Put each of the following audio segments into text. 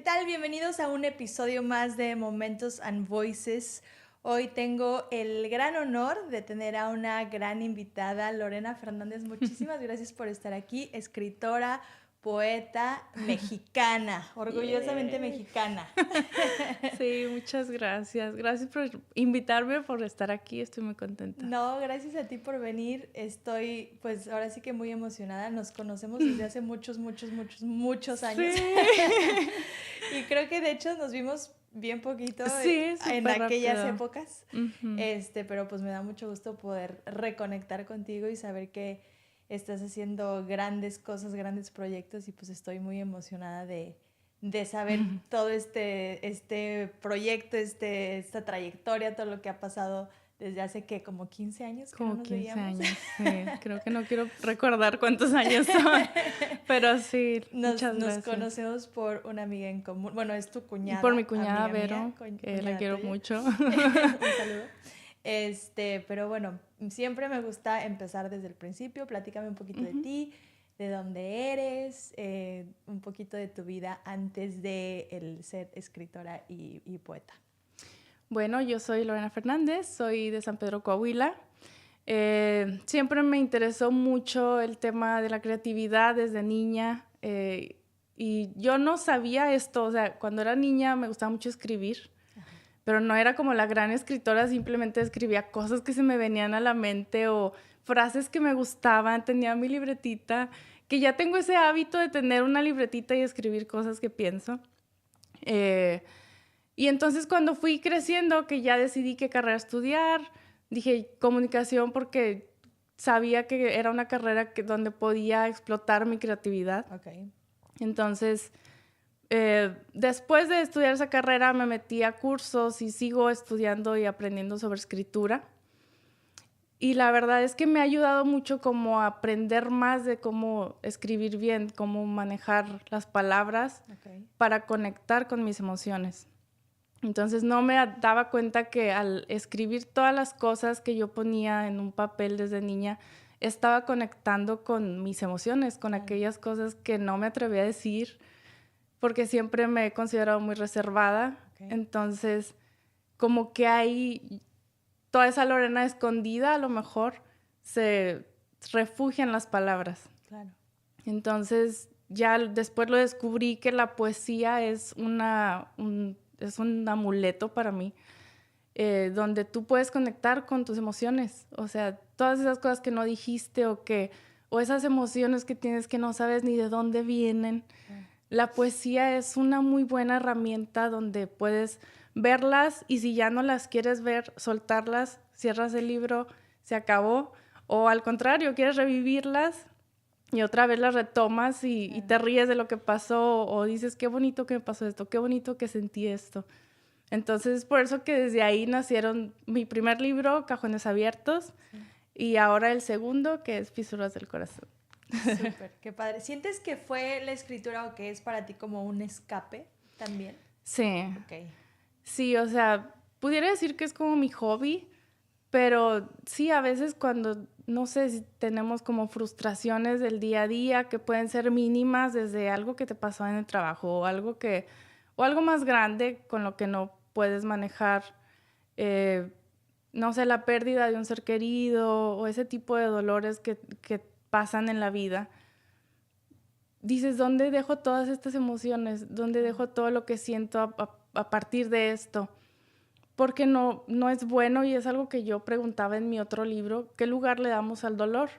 tal? Bienvenidos a un episodio más de Momentos and Voices. Hoy tengo el gran honor de tener a una gran invitada, Lorena Fernández. Muchísimas gracias por estar aquí, escritora, poeta, mexicana, orgullosamente Yay. mexicana. Sí, muchas gracias. Gracias por invitarme, por estar aquí. Estoy muy contenta. No, gracias a ti por venir. Estoy, pues ahora sí que muy emocionada. Nos conocemos desde hace muchos años. Sí. Y creo que de hecho nos vimos bien poquito Sí, en súper aquellas rápido. épocas. Ujú. Pero pues me da mucho gusto poder reconectar contigo y saber que estás haciendo grandes cosas, grandes proyectos y pues estoy muy emocionada de saber todo este proyecto, esta trayectoria, todo lo que ha pasado desde hace que como 15 años que no Como nos 15 veíamos. años, sí. Creo que no quiero recordar cuántos años son, pero sí, muchas Nos gracias. conocemos por una amiga en común. Bueno, es tu Por mi cuñada, cuñada amiga mía, Vero, que la cuñada quiero tuya. mucho. Un saludo. Pero bueno, siempre me gusta empezar desde el principio. Platícame un poquito de Ujú. ti, de dónde eres, un poquito de tu vida antes de el ser escritora y poeta. Bueno, yo soy Lorena Fernández, soy de San Pedro, Coahuila. Siempre me interesó mucho el tema de la creatividad desde niña y yo no sabía esto, o sea, cuando era niña me gustaba mucho escribir, pero no era como la gran escritora, simplemente escribía cosas que se me venían a la mente o frases que me gustaban, tenía mi libretita, que ya tengo ese hábito de tener una libretita y escribir cosas que pienso. Eh, y entonces cuando fui creciendo, que ya decidí qué carrera estudiar, dije comunicación porque sabía que era una carrera donde podía explotar mi creatividad. Ok. Entonces, después de estudiar esa carrera me metí a cursos y sigo estudiando y aprendiendo sobre escritura. Y la verdad es que me ha ayudado mucho como a aprender más de cómo escribir bien, cómo manejar las palabras para conectar con mis emociones. Entonces no me daba cuenta que al escribir todas las cosas que yo ponía en un papel desde niña, estaba conectando con mis emociones, con aquellas cosas que no me atreví a decir, porque siempre me he considerado muy reservada. Entonces, como que hay toda esa Lorena escondida, a lo mejor se refugia en las palabras. Claro. Entonces, ya después lo descubrí que la poesía es un amuleto para mí, donde tú puedes conectar con tus emociones. O sea, todas esas cosas que no dijiste o esas emociones que tienes que no sabes ni de dónde vienen. La poesía es una muy buena herramienta donde puedes verlas y si ya no las quieres ver, soltarlas, cierras el libro, se acabó. O al contrario, quieres revivirlas y otra vez las retomas y te ríes de lo que pasó o dices, qué bonito que me pasó esto, qué bonito que sentí esto. Entonces, es por eso que desde ahí nacieron mi primer libro, Cajones Abiertos, y ahora el segundo, que es Fisuras del Corazón. Súper, qué padre. ¿Sientes que fue la escritura o que es para ti como un escape también? Sí. Ok. Sí, o sea, pudiera decir que es como mi hobby, pero sí, a veces cuando, no sé, si tenemos como frustraciones del día a día que pueden ser mínimas desde algo que te pasó en el trabajo o algo más grande con lo que no puedes manejar, no sé, la pérdida de un ser querido o ese tipo de dolores que pasan en la vida. Dices, ¿dónde dejo todas estas emociones? ¿Dónde dejo todo lo que siento a partir de esto? Porque no es bueno y es algo que yo preguntaba en mi otro libro, ¿qué lugar le damos al dolor?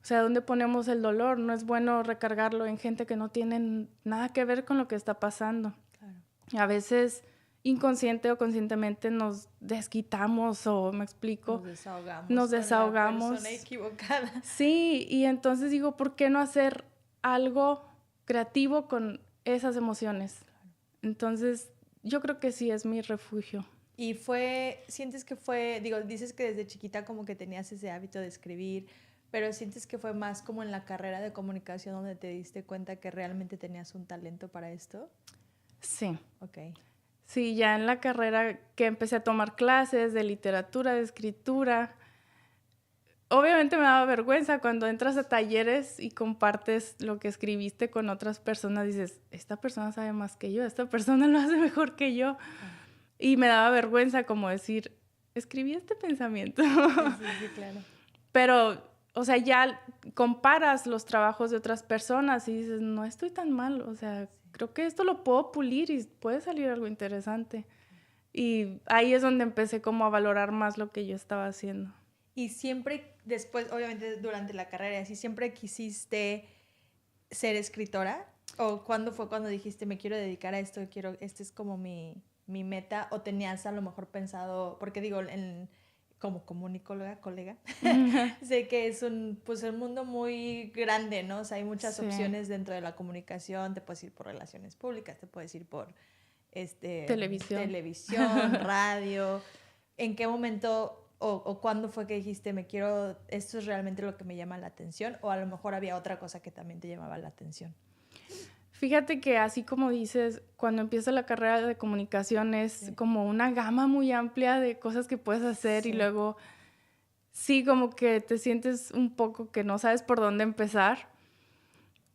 O sea, ¿dónde ponemos el dolor? No es bueno recargarlo en gente que no tiene nada que ver con lo que está pasando. Claro. A veces, inconsciente o conscientemente, nos desquitamos o, me explico, Nos nos desahogamos con la desahogamos. persona equivocada. Sí, y entonces digo, ¿por qué no hacer algo creativo con esas emociones? Entonces, yo creo que sí es mi refugio. Y sientes que digo, dices que desde chiquita como que tenías ese hábito de escribir, pero sientes que fue más como en la carrera de comunicación donde te diste cuenta que realmente tenías un talento para esto. Sí. Ok. Sí, ya en la carrera que empecé a tomar clases de literatura, de escritura, obviamente me daba vergüenza cuando entras a talleres y compartes lo que escribiste con otras personas. Dices, esta persona sabe más que yo, esta persona lo hace mejor que yo. Y me daba vergüenza como decir, escribí este pensamiento. Sí, claro. Pero, o sea, ya comparas los trabajos de otras personas y dices, no estoy tan mal. O sea, creo que esto lo puedo pulir y puede salir algo interesante. Y ahí es donde empecé como a valorar más lo que yo estaba haciendo. Y siempre después, obviamente durante la carrera, ¿así siempre quisiste ser escritora? ¿O cuándo fue cuando dijiste, me quiero dedicar a esto, este es como mi meta? ¿O tenías a lo mejor pensado, porque digo, como comunicóloga, colega, sé que es pues un mundo muy grande, ¿no? O sea, hay muchas opciones dentro de la comunicación, te puedes ir por relaciones públicas, te puedes ir por televisión, radio. ¿En qué momento o cuándo fue que dijiste, esto es realmente lo que me llama la atención? O a lo mejor había otra cosa que también te llamaba la atención. Fíjate que así como dices, cuando empieza la carrera de comunicación es como una gama muy amplia de cosas que puedes hacer y luego sí como que te sientes un poco que no sabes por dónde empezar.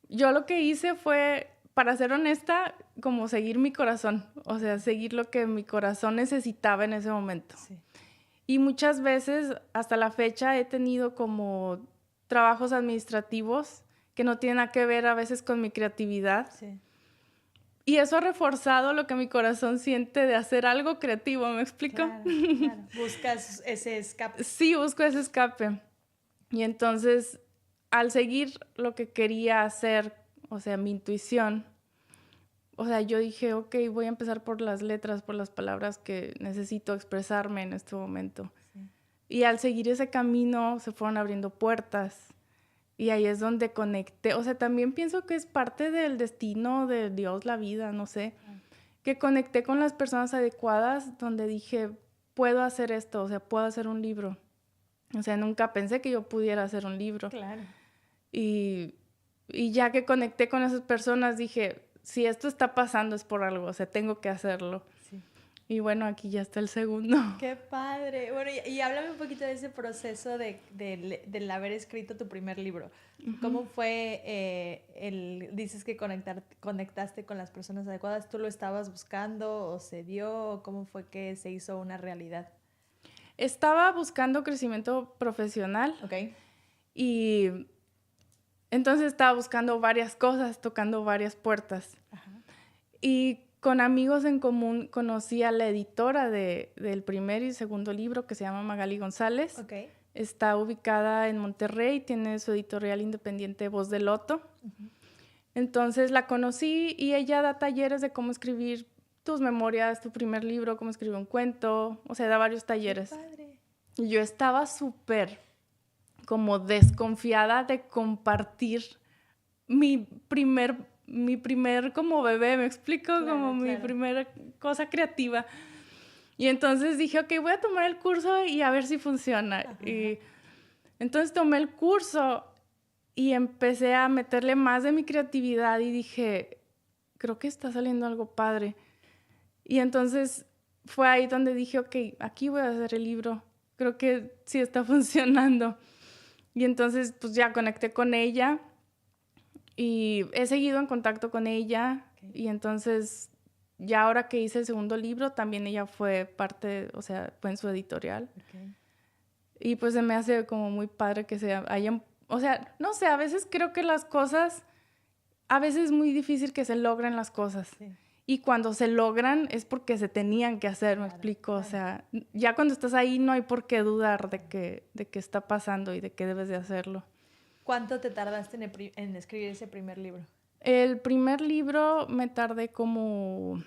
Yo lo que hice fue, para ser honesta, como seguir mi corazón, o sea, seguir lo que mi corazón necesitaba en ese momento. Sí. Y muchas veces, hasta la fecha, he tenido como trabajos administrativos que no tienen nada que ver a veces con mi creatividad. Sí. Y eso ha reforzado lo que mi corazón siente de hacer algo creativo, ¿me explico? Claro. Buscas ese escape. Sí, busco ese escape. Y entonces, al seguir lo que quería hacer, o sea, mi intuición, o sea, yo dije, ok, voy a empezar por las letras, por las palabras que necesito expresarme en este momento. Sí. Y al seguir ese camino se fueron abriendo puertas y ahí es donde conecté. O sea, también pienso que es parte del destino de Dios, la vida, no sé, que conecté con las personas adecuadas donde dije, puedo hacer esto, o sea, puedo hacer un libro. O sea, nunca pensé que yo pudiera hacer un libro. Claro. Y ya que conecté con esas personas dije, si esto está pasando es por algo, o sea, tengo que hacerlo. Sí. Y bueno, aquí ya está el segundo. ¡Qué padre! Bueno, y háblame un poquito de ese proceso del haber escrito tu primer libro. Uh-huh. ¿Cómo fue dices que conectaste con las personas adecuadas? ¿Tú lo estabas buscando o se dio? ¿Cómo fue que se hizo una realidad? Estaba buscando crecimiento profesional. Ok. Y entonces estaba buscando varias cosas, tocando varias puertas. Ajá. Y con amigos en común conocí a la editora del primer y segundo libro, que se llama Magali González. Okay. Está ubicada en Monterrey, tiene su editorial independiente Voz de Loto. Uh-huh. Entonces la conocí y ella da talleres de cómo escribir tus memorias, tu primer libro, cómo escribir un cuento, o sea, da varios talleres. ¡Qué padre! Y yo estaba súper como desconfiada de compartir mi primer como bebé, ¿me explico? Claro, como mi primera cosa creativa. Y entonces dije, ok, voy a tomar el curso y a ver si funciona. Ajá. Y entonces tomé el curso y empecé a meterle más de mi creatividad y dije, creo que está saliendo algo padre. Y entonces fue ahí donde dije, ok, aquí voy a hacer el libro. Creo que sí está funcionando. Y entonces pues ya conecté con ella y he seguido en contacto con ella. Okay. Y entonces ya ahora que hice el segundo libro también ella fue parte, o sea, fue en su editorial. Okay. Y pues se me hace como muy padre que se hayan, o sea, no sé, a veces creo que las cosas, a veces es muy difícil que se logren las cosas. Sí. Y cuando se logran es porque se tenían que hacer, ¿me explico? Claro. O sea, ya cuando estás ahí no hay por qué dudar de que está pasando y de que debes de hacerlo. ¿Cuánto te tardaste en escribir ese primer libro? El primer libro me tardé como...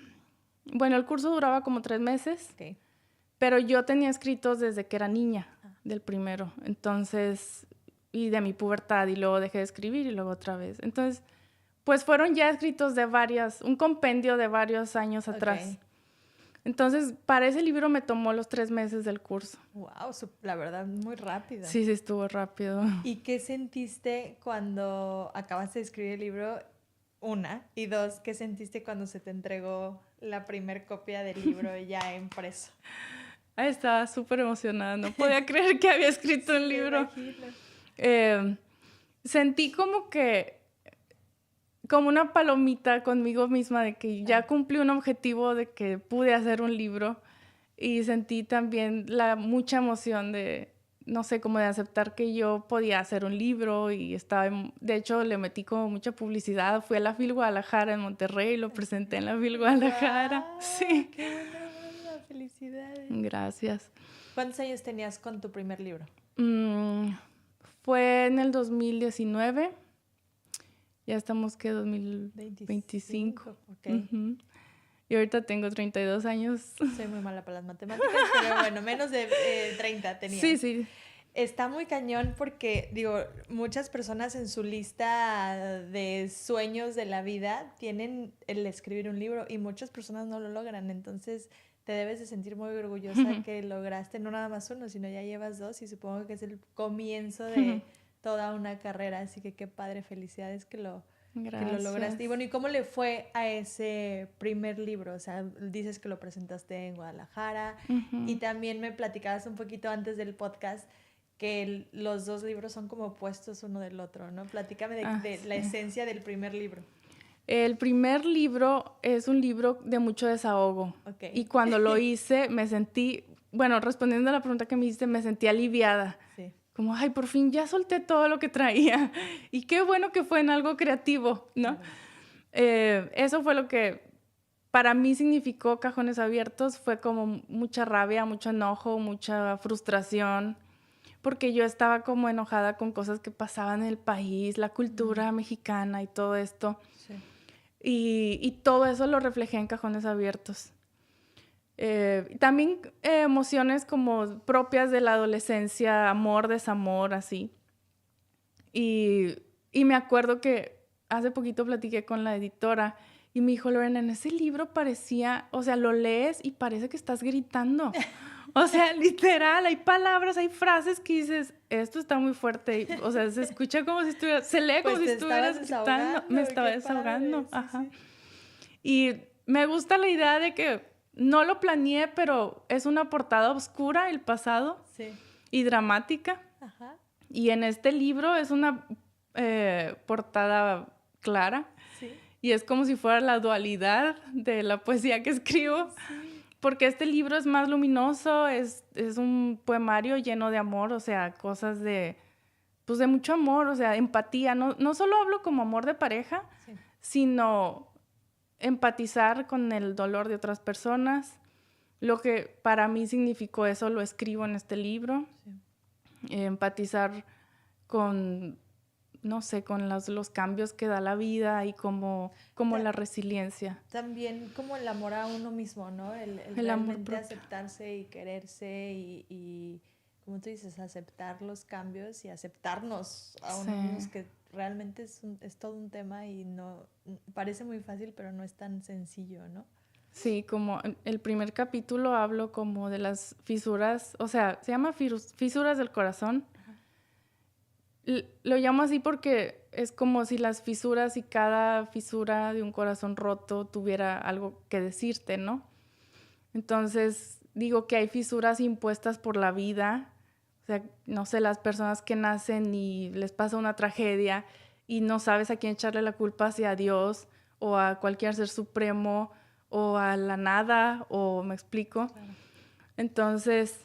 Bueno, el curso duraba como 3 meses, okay. Pero yo tenía escritos desde que era niña, del primero. Entonces, y de mi pubertad, y luego dejé de escribir y luego otra vez. Entonces... pues fueron ya escritos un compendio de varios años atrás. Okay. Entonces, para ese libro me tomó los 3 meses del curso. Wow, la verdad, muy rápido. Sí, estuvo rápido. ¿Y qué sentiste cuando acabaste de escribir el libro? 1, y 2, ¿qué sentiste cuando se te entregó la primer copia del libro ya impreso? Estaba súper emocionada, no podía creer que había escrito un libro. Sentí como una palomita conmigo misma de que ya cumplí un objetivo, de que pude hacer un libro, y sentí también mucha emoción de, no sé, como de aceptar que yo podía hacer un libro, y de hecho le metí como mucha publicidad, fui a la FIL Guadalajara en Monterrey, lo presenté en la FIL Guadalajara. ¡Wow! Sí. ¡Qué buena onda! ¡Felicidades! Gracias. ¿Cuántos años tenías con tu primer libro? Fue en el 2019. Ya estamos, ¿qué? 2025. Okay. Uh-huh. Y ahorita tengo 32 años. Soy muy mala para las matemáticas, pero bueno, menos de 30 tenía. Sí. Está muy cañón porque, digo, muchas personas en su lista de sueños de la vida tienen el escribir un libro y muchas personas no lo logran. Entonces, te debes de sentir muy orgullosa que lograste no nada más uno, sino ya llevas dos, y supongo que es el comienzo de toda una carrera. Así que qué padre, felicidades que lo lograste. Y bueno, ¿y cómo le fue a ese primer libro? O sea, dices que lo presentaste en Guadalajara, y también me platicabas un poquito antes del podcast que los dos libros son como opuestos uno del otro, ¿no? Platícame de la esencia del primer libro. El primer libro es un libro de mucho desahogo. Okay. Y cuando lo hice me sentí, bueno, respondiendo a la pregunta que me hiciste, me sentí aliviada. Sí. Como, ay, por fin ya solté todo lo que traía. Y qué bueno que fue en algo creativo, ¿no? Claro. Eso fue lo que para mí significó Cajones Abiertos. Fue como mucha rabia, mucho enojo, mucha frustración, porque yo estaba como enojada con cosas que pasaban en el país, la cultura mexicana y todo esto. Sí. Y todo eso lo reflejé en Cajones Abiertos. También emociones como propias de la adolescencia, amor, desamor, así. Y me acuerdo que hace poquito platiqué con la editora y me dijo, Lorena, en ese libro parecía, o sea, lo lees y parece que estás gritando. O sea, literal, hay palabras, hay frases que dices, esto está muy fuerte. O sea, se escucha como si estuviera, se lee como si estuvieras gritando. Me estaba desahogando. Padre, ajá. Sí. Y me gusta la idea de que no lo planeé, pero es una portada oscura, el pasado, y dramática. Ajá. Y en este libro es una portada clara. Sí. Y es como si fuera la dualidad de la poesía que escribo. Sí. Porque este libro es más luminoso, es un poemario lleno de amor, o sea, cosas de mucho amor, o sea, empatía. No solo hablo como amor de pareja, sino empatizar con el dolor de otras personas. Lo que para mí significó eso lo escribo en este libro. Sí. Empatizar con, no sé, con los cambios que da la vida y como la resiliencia. También como el amor a uno mismo, ¿no? El realmente aceptarse y quererse y, como tú dices, aceptar los cambios y aceptarnos a uno mismos, que realmente es todo un tema y no parece muy fácil, pero no es tan sencillo, ¿no? Sí, como el primer capítulo hablo como de las fisuras, o sea, se llama fisuras del corazón. Lo llamo así porque es como si las fisuras y cada fisura de un corazón roto tuviera algo que decirte, ¿no? Entonces digo que hay fisuras impuestas por la vida. O sea, no sé, las personas que nacen y les pasa una tragedia y no sabes a quién echarle la culpa, si a Dios o a cualquier ser supremo o a la nada, o me explico. Claro. Entonces,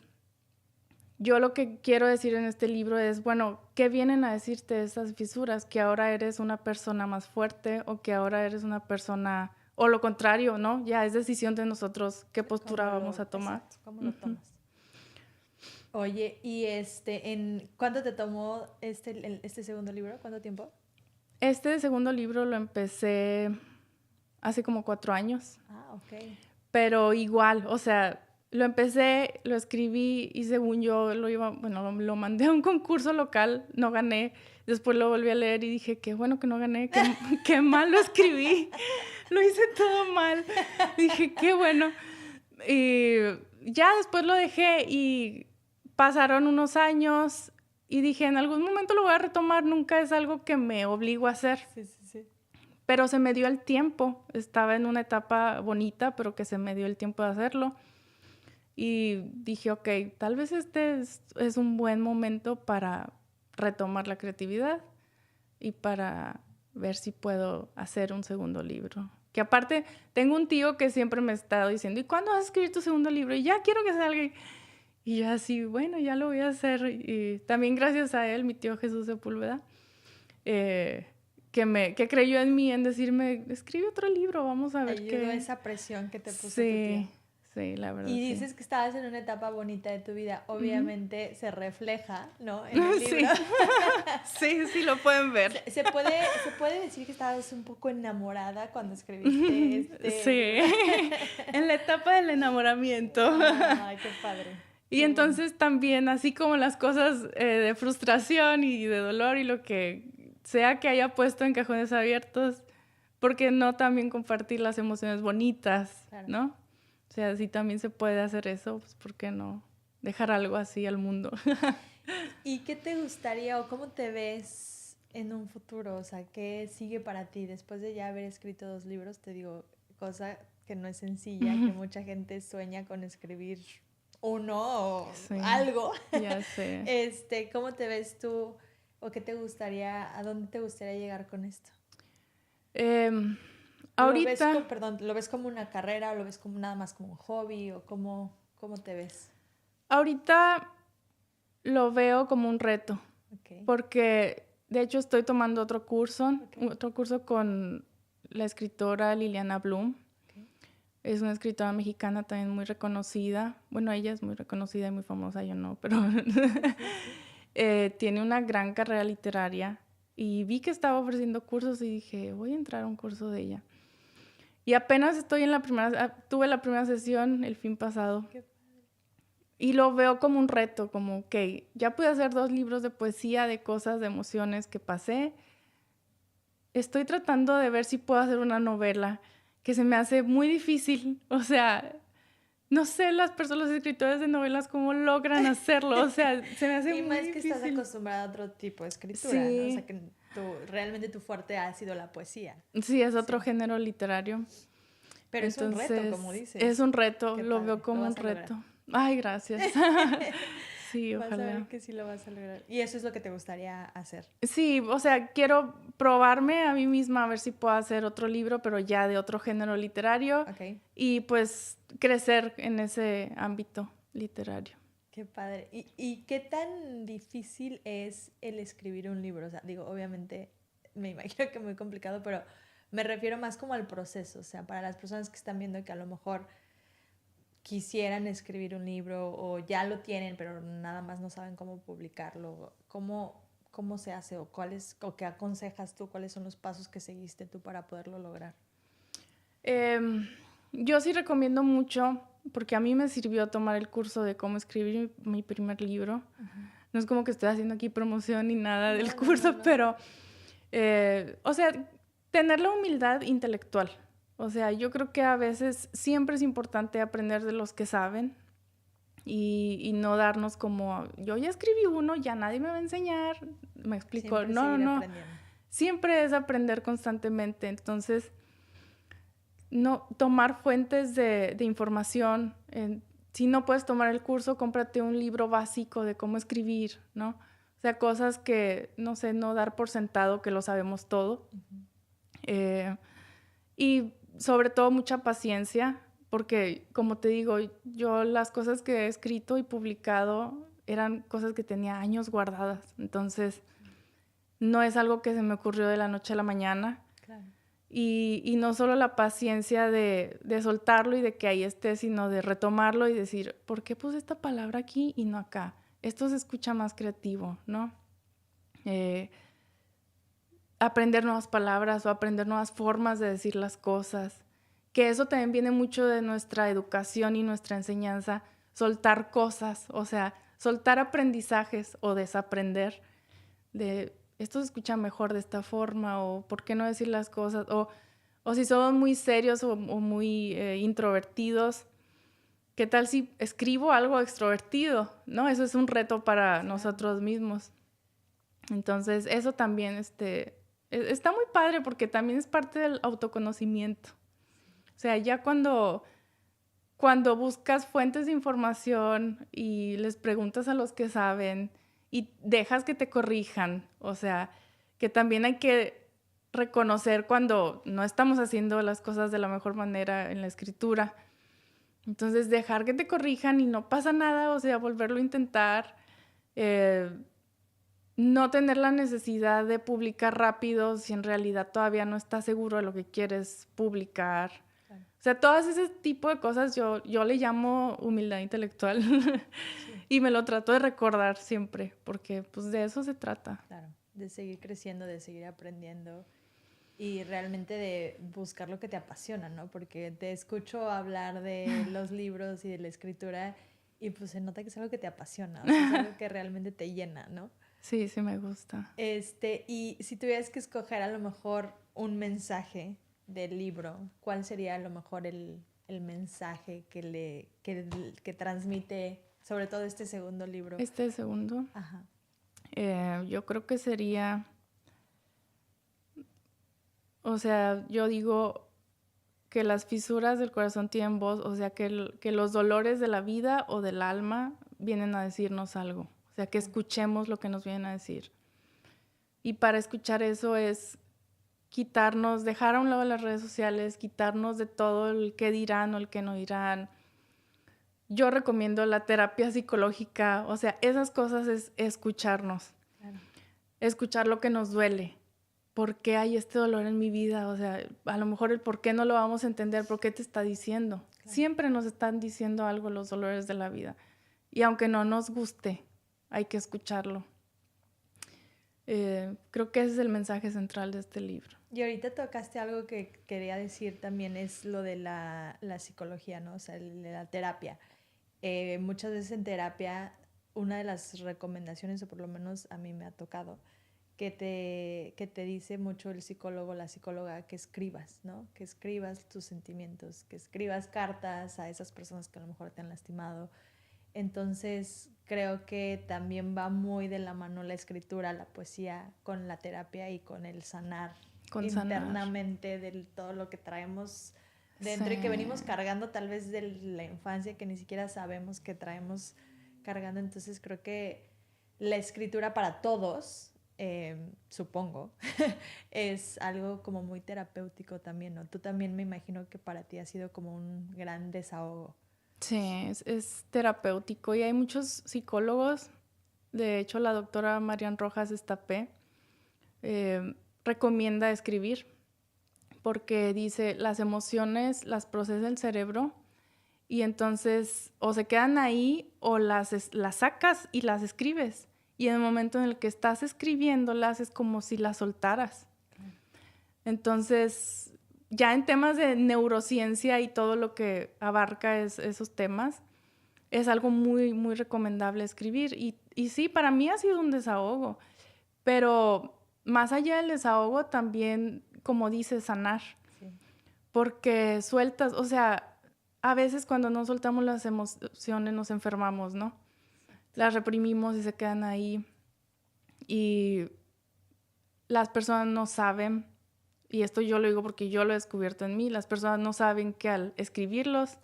yo lo que quiero decir en este libro es, bueno, ¿qué vienen a decirte esas fisuras? Que ahora eres una persona más fuerte o que ahora eres una persona, o lo contrario, ¿no? Ya es decisión de nosotros qué postura vamos a tomar. Exacto, ¿cómo lo tomas? Oye, ¿y cuánto te tomó este segundo libro? ¿Cuánto tiempo? Este segundo libro lo empecé hace como 4 años. Ah, ok. Pero igual, o sea, lo empecé, lo escribí y según yo lo mandé a un concurso local, no gané. Después lo volví a leer y dije, qué bueno que no gané, qué mal lo escribí. Lo hice todo mal. Dije, qué bueno. Y ya después lo dejé y pasaron unos años y dije, en algún momento lo voy a retomar, nunca es algo que me obligo a hacer. Sí. Pero se me dio el tiempo, estaba en una etapa bonita, pero que se me dio el tiempo de hacerlo. y dije, ok, tal vez este es un buen momento para retomar la creatividad y para ver si puedo hacer un segundo libro. Que aparte, tengo un tío que siempre me está diciendo, ¿y cuándo vas a escribir tu segundo libro? Y ya quiero que salga. Y yo así, bueno, ya lo voy a hacer. Y también gracias a él, mi tío Jesús Sepúlveda, que creyó en mí, en decirme, escribe otro libro, vamos a ver qué. Ayudó esa presión que te puso tu Sí, tío. sí, la verdad, Y sí. dices que estabas en una etapa bonita de tu vida. Obviamente se refleja, ¿no? En el Sí. libro. Sí, sí lo pueden ver. ¿Se puede decir que estabas un poco enamorada cuando escribiste este Sí, libro? en la etapa del enamoramiento. Ay, qué padre. Y entonces también, así como las cosas de frustración y de dolor y lo que sea que haya puesto en cajones abiertos, ¿por qué no también compartir las emociones bonitas, Claro. ¿no? O sea, si también se puede hacer eso, pues ¿por qué no dejar algo así al mundo? ¿Y qué te gustaría o cómo te ves en un futuro? O sea, ¿qué sigue para ti después de ya haber escrito 2 libros? Te digo, cosa que no es sencilla, que mucha gente sueña con escribir uno o Sí, algo. ya sé. ¿Cómo te ves tú o qué te gustaría, a dónde te gustaría llegar con esto? Ahorita, ¿Lo ves como una carrera o lo ves como nada más como un hobby o cómo te ves? ahorita lo veo como un reto, Okay. porque de hecho estoy tomando otro curso Okay. con la escritora Liliana Bloom. Okay. Es una escritora mexicana también muy reconocida. Bueno, ella es muy reconocida y muy famosa, yo no, pero tiene una gran carrera literaria y vi que estaba ofreciendo cursos y dije, voy a entrar a un curso de ella. Y apenas tuve la primera sesión el fin pasado. Qué Y lo veo como un reto, como, ok, ya pude hacer 2 libros de poesía, de cosas, de emociones que pasé. Estoy tratando de ver si puedo hacer una novela, que se me hace muy difícil. O sea, no sé los escritores de novelas cómo logran hacerlo. O sea, se me hace Y muy más que estás difícil. acostumbrada a otro tipo de escritura, ¿no? O sea, Sí, que realmente tu fuerte ha sido la poesía. sí, es otro Sí. género literario. Pero es un reto, como Entonces, dices. es un reto, Qué lo padre, veo lo como un vas a lograr. reto. Ay, gracias. Sí, Vas a ver ojalá. que sí lo vas a lograr. Y eso es lo que te gustaría hacer. Sí, o sea, quiero probarme a mí misma a ver si puedo hacer otro libro, pero ya de otro género literario Ok. y pues crecer en ese ámbito literario. Qué padre. ¿Y qué tan difícil es el escribir un libro? O sea, digo, obviamente me imagino que muy complicado, pero me refiero más como al proceso. O sea, para las personas que están viendo que a lo mejor quisieran escribir un libro o ya lo tienen, pero nada más no saben cómo publicarlo, ¿cómo se hace o qué aconsejas tú? ¿Cuáles son los pasos que seguiste tú para poderlo lograr? Yo sí recomiendo mucho, porque a mí me sirvió tomar el curso de cómo escribir mi primer libro. No es como que estoy haciendo aquí promoción ni nada del curso, No. pero, o sea, tener la humildad intelectual. O sea, yo creo que a veces siempre es importante aprender de los que saben y no darnos como, yo ya escribí uno, ya nadie me va a enseñar. Me explico, Siempre no, seguir no. aprendiendo. Siempre es aprender constantemente. Entonces, no tomar fuentes de información. Si no puedes tomar el curso, cómprate un libro básico de cómo escribir, ¿no? O sea, cosas que, no sé, no dar por sentado que lo sabemos todo. Y sobre todo mucha paciencia, porque como te digo, yo las cosas que he escrito y publicado eran cosas que tenía años guardadas. Entonces, no es algo que se me ocurrió de la noche a la mañana. Claro. Y no solo la paciencia de soltarlo y de que ahí esté, sino de retomarlo y decir, ¿por qué puse esta palabra aquí y no acá? Esto se escucha más creativo, ¿no? Aprender nuevas palabras o aprender nuevas formas de decir las cosas. Que eso también viene mucho de nuestra educación y nuestra enseñanza, soltar cosas, o sea, soltar aprendizajes o desaprender de esto se escucha mejor de esta forma o por qué no decir las cosas o si somos muy serios o muy introvertidos, ¿qué tal si escribo algo extrovertido? ¿No? Eso es un reto para nosotros mismos. Entonces, eso también está muy padre porque también es parte del autoconocimiento. O sea, ya cuando cuando buscas fuentes de información y les preguntas a los que saben y dejas que te corrijan, o sea, que también hay que reconocer cuando no estamos haciendo las cosas de la mejor manera en la escritura. Entonces, dejar que te corrijan y no pasa nada, o sea, volverlo a intentar, no tener la necesidad de publicar rápido si en realidad todavía no estás seguro de lo que quieres publicar. Claro. O sea, todas ese tipo de cosas yo le llamo humildad intelectual. Sí. Y me lo trato de recordar siempre, porque pues de eso se trata. Claro, de seguir creciendo, de seguir aprendiendo y realmente de buscar lo que te apasiona, ¿no? Porque te escucho hablar de los libros y de la escritura y pues se nota que es algo que te apasiona, o sea, es algo que realmente te llena, ¿no? Sí, sí me gusta. Y si tuvieras que escoger a lo mejor un mensaje del libro, ¿cuál sería a lo mejor el mensaje que transmite, sobre todo este segundo libro? Este segundo. Ajá. Yo creo que sería, o sea, yo digo que las fisuras del corazón tienen voz, o sea, que los dolores de la vida o del alma vienen a decirnos algo, o sea, que escuchemos lo que nos vienen a decir. Y para escuchar eso es quitarnos, dejar a un lado las redes sociales, quitarnos de todo el qué dirán o el qué no dirán. Yo recomiendo la terapia psicológica, o sea, esas cosas es escucharnos, claro. Escuchar lo que nos duele. ¿Por qué hay este dolor en mi vida? O sea, a lo mejor el por qué no lo vamos a entender, ¿por qué te está diciendo? Claro. Siempre nos están diciendo algo los dolores de la vida. Y aunque no nos guste, hay que escucharlo. Creo que ese es el mensaje central de este libro. Y ahorita tocaste algo que quería decir también, es lo de la psicología, ¿no? O sea, de la terapia. Muchas veces en terapia, una de las recomendaciones, o por lo menos a mí me ha tocado, que te dice mucho el psicólogo, la psicóloga, que escribas, ¿no? Que escribas tus sentimientos, que escribas cartas a esas personas que a lo mejor te han lastimado. Entonces, creo que también va muy de la mano la escritura, la poesía, con la terapia y con el sanar internamente de todo lo que traemos dentro, sí. Y que venimos cargando tal vez de la infancia, que ni siquiera sabemos que traemos cargando. Entonces, creo que la escritura para todos, supongo, es algo como muy terapéutico también, ¿no? Tú también me imagino que para ti ha sido como un gran desahogo. Sí, es terapéutico y hay muchos psicólogos. De hecho, la doctora Marian Rojas Estapé recomienda escribir porque dice las emociones las procesa el cerebro y entonces o se quedan ahí o las sacas y las escribes. Y en el momento en el que estás escribiéndolas es como si las soltaras. Entonces, ya en temas de neurociencia y todo lo que abarca esos temas, es algo muy, muy recomendable escribir. Y sí, para mí ha sido un desahogo. Pero más allá del desahogo, también, como dices, sanar. Sí. Porque sueltas, o sea, a veces cuando no soltamos las emociones nos enfermamos, ¿no? Las reprimimos y se quedan ahí. Y las personas no saben, y esto yo lo digo porque yo lo he descubierto en mí, las personas no saben que al escribirlos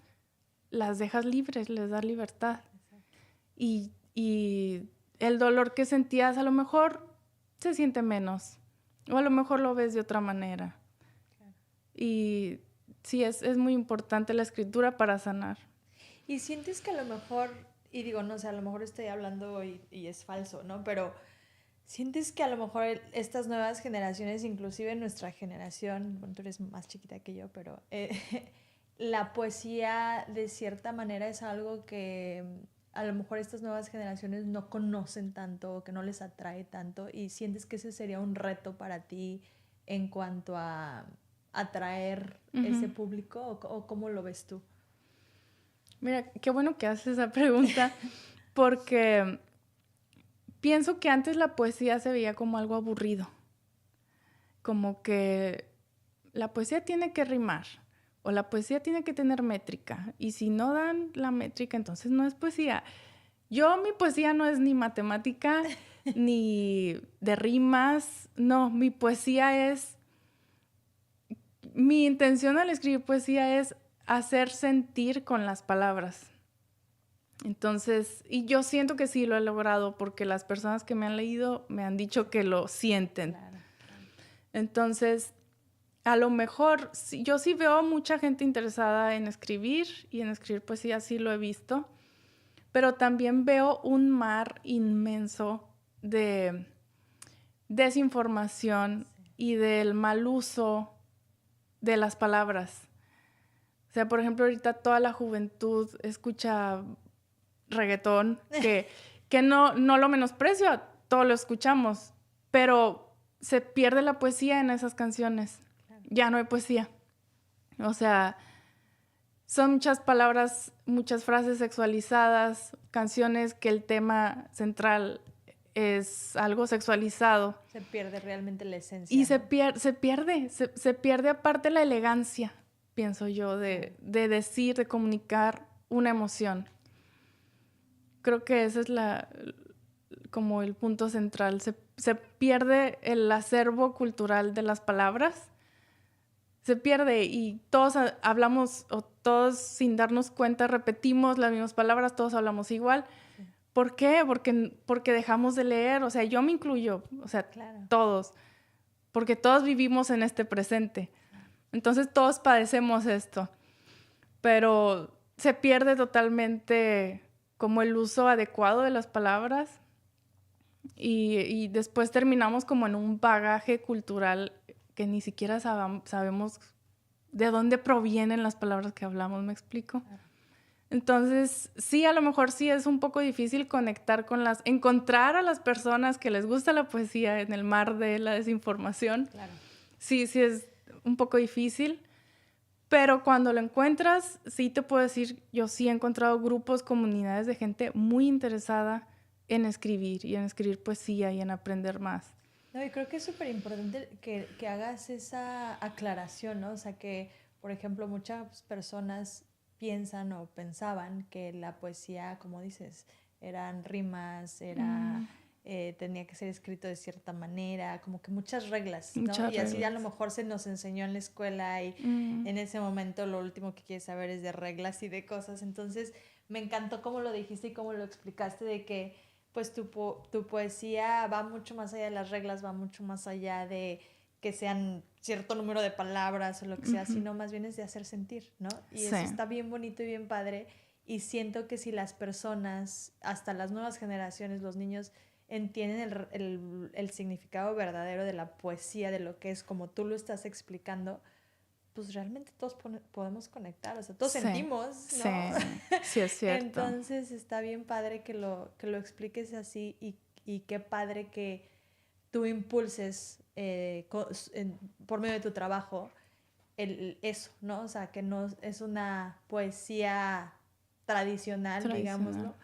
las dejas libres, les das libertad. Y el dolor que sentías a lo mejor se siente menos, o a lo mejor lo ves de otra manera. Claro. Y sí, es muy importante la escritura para sanar. Y sientes que a lo mejor, y digo, no sé, a lo mejor estoy hablando y es falso, ¿no? Pero ¿sientes que a lo mejor estas nuevas generaciones, inclusive nuestra generación, bueno, tú eres más chiquita que yo, pero la poesía de cierta manera es algo que a lo mejor estas nuevas generaciones no conocen tanto o que no les atrae tanto, y sientes que ese sería un reto para ti en cuanto a atraer ese público, o cómo lo ves tú? Mira, qué bueno que haces esa pregunta porque pienso que antes la poesía se veía como algo aburrido, como que la poesía tiene que rimar o la poesía tiene que tener métrica, y si no dan la métrica, entonces no es poesía. Mi poesía no es ni matemática ni de rimas, no, mi intención al escribir poesía es hacer sentir con las palabras. Entonces, y yo siento que sí lo he logrado porque las personas que me han leído me han dicho que lo sienten. Claro. Entonces, a lo mejor, yo sí veo mucha gente interesada en escribir y en escribir poesía, sí lo he visto, pero también veo un mar inmenso de desinformación y del mal uso de las palabras. O sea, por ejemplo, ahorita toda la juventud escucha reggaetón, que no lo menosprecio, todo lo escuchamos, pero se pierde la poesía en esas canciones. Claro. Ya no hay poesía. O sea, son muchas palabras, muchas frases sexualizadas, canciones que el tema central es algo sexualizado. Se pierde realmente la esencia. Y ¿no? se pierde aparte la elegancia, pienso yo, de decir, de comunicar una emoción. Creo que ese es como el punto central. Se pierde el acervo cultural de las palabras. Se pierde y todos hablamos, o todos sin darnos cuenta repetimos las mismas palabras, todos hablamos igual. Sí. ¿Por qué? Porque dejamos de leer, o sea, yo me incluyo, o sea, claro. Todos. Porque todos vivimos en este presente. Entonces todos padecemos esto. Pero se pierde totalmente como el uso adecuado de las palabras y después terminamos como en un bagaje cultural que ni siquiera sabemos de dónde provienen las palabras que hablamos, ¿me explico? Claro. Entonces, sí, a lo mejor sí es un poco difícil conectar encontrar a las personas que les gusta la poesía en el mar de la desinformación. Claro. Sí es un poco difícil. Pero cuando lo encuentras, sí te puedo decir, yo sí he encontrado grupos, comunidades de gente muy interesada en escribir y en escribir poesía y en aprender más. No, y creo que es súper importante que hagas esa aclaración, ¿no? O sea, que, por ejemplo, muchas personas piensan o pensaban que la poesía, como dices, eran rimas, tenía que ser escrito de cierta manera, como que muchas reglas, ¿no? Y así a lo mejor se nos enseñó en la escuela y en ese momento lo último que quieres saber es de reglas y de cosas. Entonces me encantó cómo lo dijiste y cómo lo explicaste de que pues tu poesía va mucho más allá de las reglas, va mucho más allá de que sean cierto número de palabras o lo que sea, sino más bien es de hacer sentir, ¿no? Y eso está bien bonito y bien padre. Y siento que si las personas, hasta las nuevas generaciones, los niños, entienden el significado verdadero de la poesía, de lo que es como tú lo estás explicando, pues realmente todos podemos conectar, o sea, todos sentimos, ¿no? Sí, es cierto. Entonces está bien padre que lo expliques así y qué padre que tú impulses por medio de tu trabajo eso, ¿no? O sea, que no es una poesía tradicional. Digámoslo,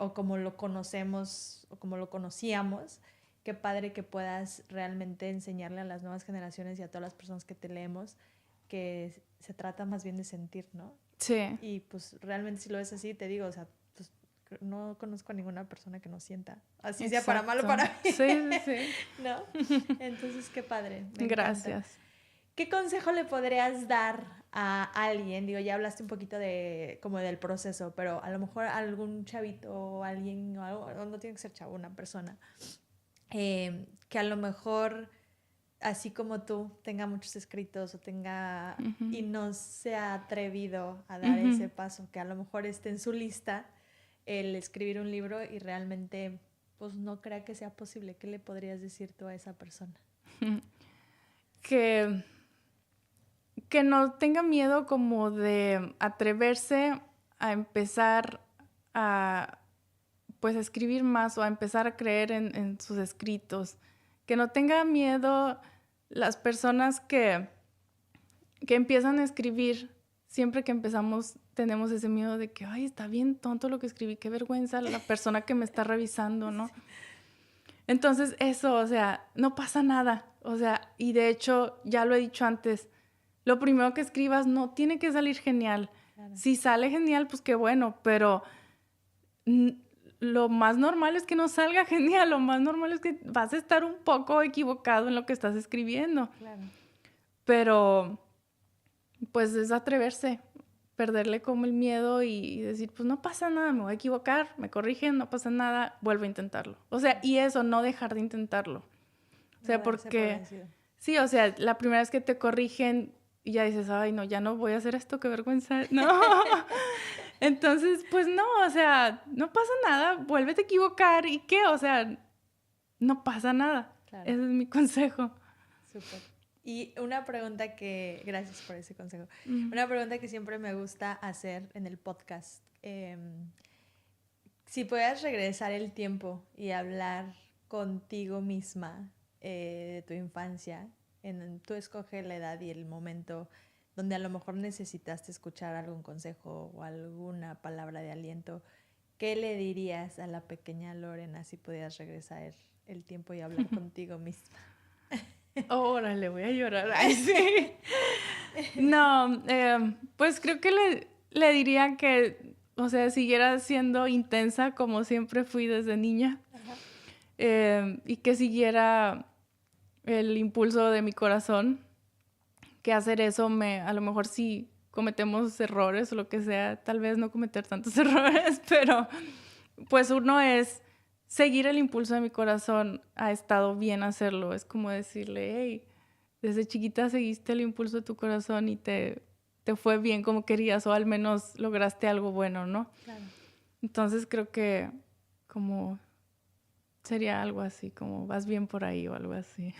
o como lo conocemos o como lo conocíamos. Qué padre que puedas realmente enseñarle a las nuevas generaciones y a todas las personas que te leemos que se trata más bien de sentir, ¿no? Sí. Y pues realmente si lo ves así, te digo, o sea, pues no conozco a ninguna persona que no sienta, así sea para mal o para bien. Sí. ¿No? Entonces, qué padre. Gracias. Encanta. ¿Qué consejo le podrías dar a alguien? Digo, ya hablaste un poquito como del proceso, pero a lo mejor algún chavito o alguien, o algo, no tiene que ser chavo, una persona, que a lo mejor, así como tú, tenga muchos escritos o tenga y no se ha atrevido a dar ese paso, que a lo mejor esté en su lista el escribir un libro y realmente pues no crea que sea posible. ¿Qué le podrías decir tú a esa persona? Que no tenga miedo como de atreverse a empezar a pues escribir más o a empezar a creer en sus escritos. Que no tenga miedo las personas que empiezan a escribir. Siempre que empezamos tenemos ese miedo de que, ay, está bien tonto lo que escribí, qué vergüenza la persona que me está revisando, ¿no? Entonces eso, o sea, no pasa nada. O sea, y de hecho, ya lo he dicho antes, lo primero que escribas no tiene que salir genial. Claro. Si sale genial, pues qué bueno, pero lo más normal es que no salga genial, lo más normal es que vas a estar un poco equivocado en lo que estás escribiendo. Claro. Pero pues es atreverse, perderle como el miedo y decir, pues no pasa nada, me voy a equivocar, me corrigen, no pasa nada, vuelvo a intentarlo. O sea, y eso, no dejar de intentarlo. O sea, porque, sí, o sea, la primera vez que te corrigen y ya dices, ay, no, ya no voy a hacer esto, qué vergüenza. No. Entonces, pues no, o sea, no pasa nada, vuélvete a equivocar y qué, o sea, no pasa nada. Claro. Ese es mi consejo. Súper. Y una pregunta que, gracias por ese consejo, una pregunta que siempre me gusta hacer en el podcast. Si pudieras regresar el tiempo y hablar contigo misma de tu infancia, tú escoges la edad y el momento donde a lo mejor necesitaste escuchar algún consejo o alguna palabra de aliento, ¿qué le dirías a la pequeña Lorena si pudieras regresar el tiempo y hablar contigo misma? Órale, voy a llorar. Ay, sí. No, pues creo que le diría que, o sea, siguiera siendo intensa como siempre fui desde niña. Y que siguiera el impulso de mi corazón, que hacer eso a lo mejor si cometemos errores o lo que sea, tal vez no cometer tantos errores, pero pues uno es seguir el impulso de mi corazón, ha estado bien hacerlo. Es como decirle, hey, desde chiquita seguiste el impulso de tu corazón y te fue bien como querías, o al menos lograste algo bueno, ¿no? Claro. Entonces creo que como sería algo así, como vas bien por ahí o algo así.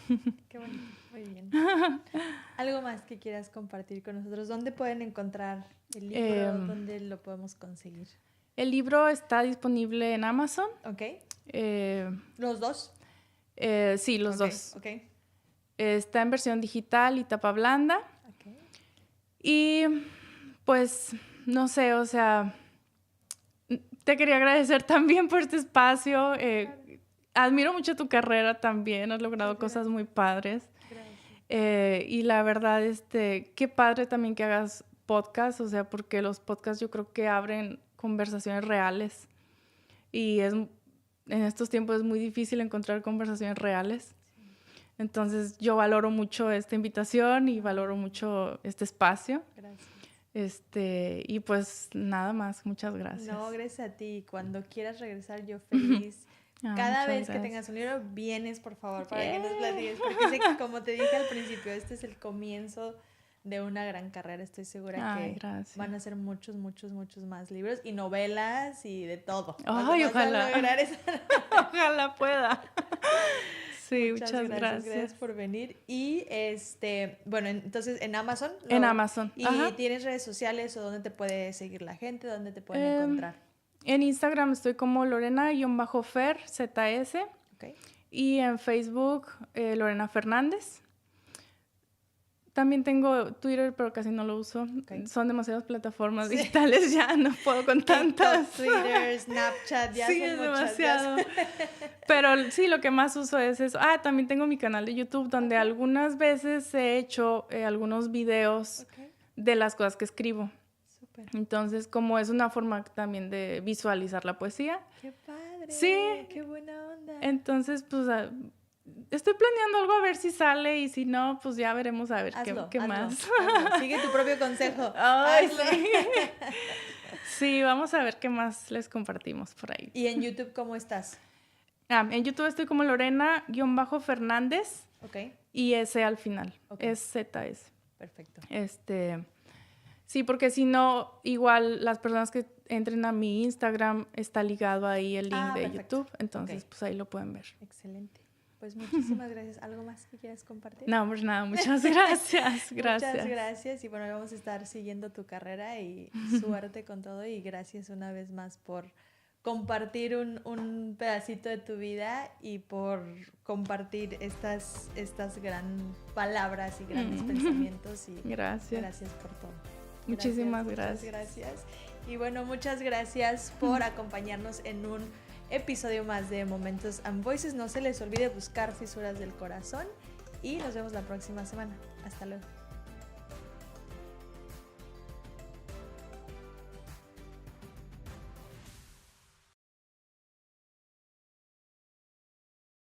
Qué bonito, muy bien. ¿Algo más que quieras compartir con nosotros? ¿Dónde pueden encontrar el libro? ¿Dónde lo podemos conseguir? El libro está disponible en Amazon. Ok. ¿Los dos? Sí, los dos. Ok. Está en versión digital y tapa blanda. Okay. Y pues, no sé, o sea, te quería agradecer también por este espacio. Claro. Admiro mucho tu carrera también, has logrado cosas muy padres. Y la verdad, qué padre también que hagas podcast, o sea, porque los podcasts yo creo que abren conversaciones reales. Y en estos tiempos es muy difícil encontrar conversaciones reales. Entonces yo valoro mucho esta invitación y valoro mucho este espacio. Gracias. Y pues nada más, muchas gracias. No, gracias a ti. Cuando quieras regresar, yo feliz. Cada vez que tengas un libro, vienes, por favor, para que nos platiques. Porque sé que, como te dije al principio, este es el comienzo de una gran carrera. Estoy segura que van a ser muchos, muchos, muchos más libros y novelas y de todo. Ay, ojalá. Ojalá pueda. Sí, muchas gracias. Gracias por venir. Y bueno, entonces en Amazon. En Amazon. ¿Y tienes redes sociales o dónde te puede seguir la gente? ¿Dónde te pueden encontrar? En Instagram estoy como Lorena-Fer, ZS. Okay. Y en Facebook, Lorena Fernández. También tengo Twitter, pero casi no lo uso. Okay. Son demasiadas plataformas digitales, ya no puedo con tantas. Twitter, Snapchat, ya sí, son muchas. Demasiado. Pero sí, lo que más uso es eso. También tengo mi canal de YouTube, donde algunas veces he hecho algunos videos de las cosas que escribo. Super. Entonces, como es una forma también de visualizar la poesía. ¡Qué padre! Sí. ¡Qué buena onda! Entonces, pues, estoy planeando algo a ver si sale y si no, pues ya veremos a ver qué más. Hazlo. Sigue tu propio consejo. Ay, sí. Sí, vamos a ver qué más les compartimos por ahí. ¿Y en YouTube cómo estás? En YouTube estoy como Lorena-Fernández. Ok. Y S al final. Okay. Es ZS. Perfecto. Sí, porque si no, igual las personas que entren a mi Instagram está ligado ahí el link de perfecto. YouTube. Entonces, pues ahí lo pueden ver. Excelente. Pues muchísimas gracias. ¿Algo más que quieras compartir? No, pues nada, muchas gracias. Muchas gracias. Y bueno, vamos a estar siguiendo tu carrera y suerte con todo. Y gracias una vez más por compartir un pedacito de tu vida y por compartir estas gran palabras y grandes pensamientos. Y gracias. Gracias por todo. Muchísimas gracias. Muchas gracias. Y bueno, muchas gracias por acompañarnos en un episodio más de Momentos and Voices. No se les olvide buscar Fisuras del Corazón y nos vemos la próxima semana. Hasta luego.